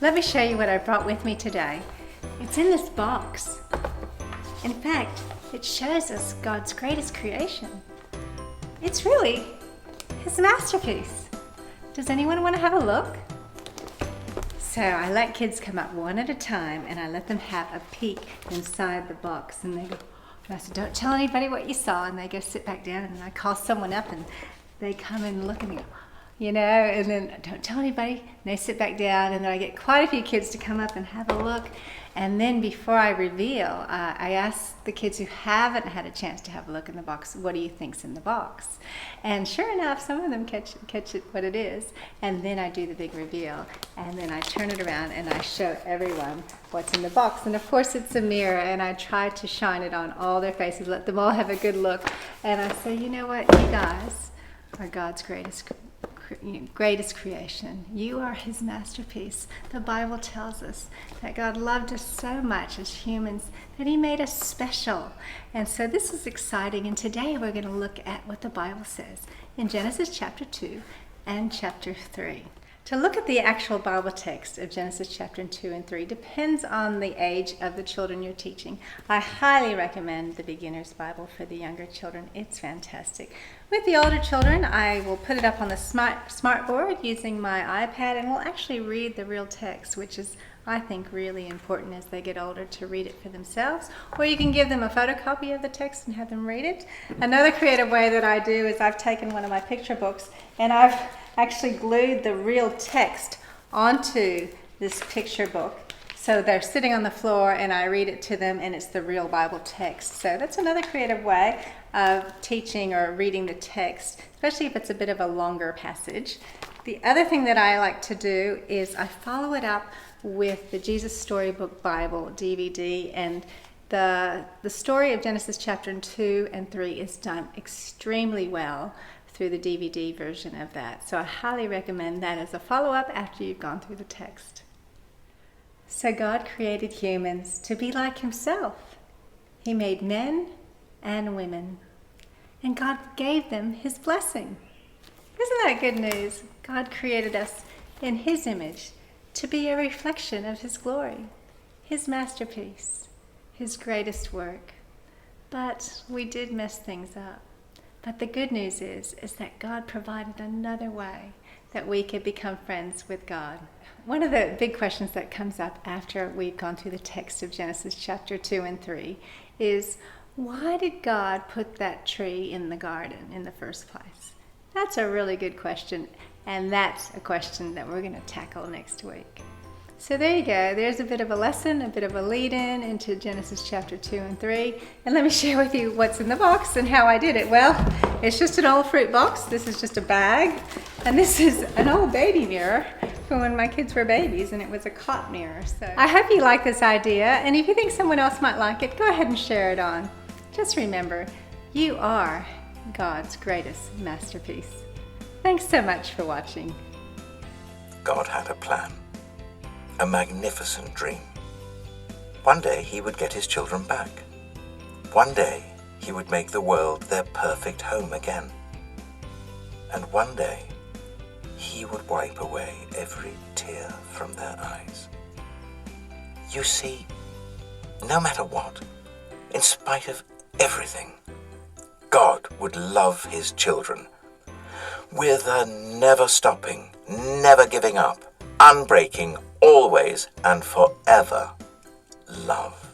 Let me show you what I brought with me today. It's in this box. In fact, it shows us God's greatest creation. It's really His masterpiece. Does anyone want to have a look? So I let kids come up one at a time and I let them have a peek inside the box, and they go, and I said, don't tell anybody what you saw, and they go sit back down, and I call someone up and they come and look and go, and then don't tell anybody, and they sit back down, and then I get quite a few kids to come up and have a look. And then before I reveal, I ask the kids who haven't had a chance to have a look in the box, what do you think's in the box? And sure enough, some of them catch it what it is. And then I do the big reveal. And then I turn it around and I show everyone what's in the box. And of course it's a mirror, and I try to shine it on all their faces, let them all have a good look. And I say, you know what, you guys are God's greatest creation. You are His masterpiece. The Bible tells us that God loved us so much as humans that He made us special. And so this is exciting, and today we're going to look at what the Bible says in Genesis chapter 2 and chapter 3. To look at the actual Bible text of Genesis chapter 2 and 3 depends on the age of the children you're teaching. I highly recommend the Beginner's Bible for the younger children. It's fantastic. With the older children, I will put it up on the smart board using my iPad, and we'll actually read the real text, which is, I think, really important as they get older to read it for themselves. Or you can give them a photocopy of the text and have them read it. Another creative way that I do is I've taken one of my picture books and I've actually glued the real text onto this picture book. So they're sitting on the floor and I read it to them, and it's the real Bible text. So that's another creative way of teaching or reading the text, especially if it's a bit of a longer passage. The other thing that I like to do is I follow it up with the Jesus Storybook Bible DVD, and the story of Genesis chapter 2 and 3 is done extremely well through the DVD version of that. So I highly recommend that as a follow-up after you've gone through the text. So God created humans to be like Himself. He made men and women, and God gave them His blessing. Isn't that good news? God created us in His image to be a reflection of His glory, His masterpiece, His greatest work. But we did mess things up. But the good news is that God provided another way that we could become friends with God. One of the big questions that comes up after we've gone through the text of Genesis chapter 2 and 3 is, why did God put that tree in the garden in the first place? That's a really good question, and that's a question that we're going to tackle next week. So there you go. There's a bit of a lesson, a bit of a lead-in into Genesis chapter 2 and 3. And let me share with you what's in the box and how I did it. Well, it's just an old fruit box. This is just a bag. And this is an old baby mirror from when my kids were babies, and it was a cot mirror. So I hope you like this idea. And if you think someone else might like it, go ahead and share it on. Just remember, you are God's greatest masterpiece. Thanks so much for watching. God had a plan. A magnificent dream. One day He would get His children back. One day He would make the world their perfect home again. And one day He would wipe away every tear from their eyes. You see, no matter what, in spite of everything, God would love His children with a never stopping, never giving up, unbreaking, always and forever love.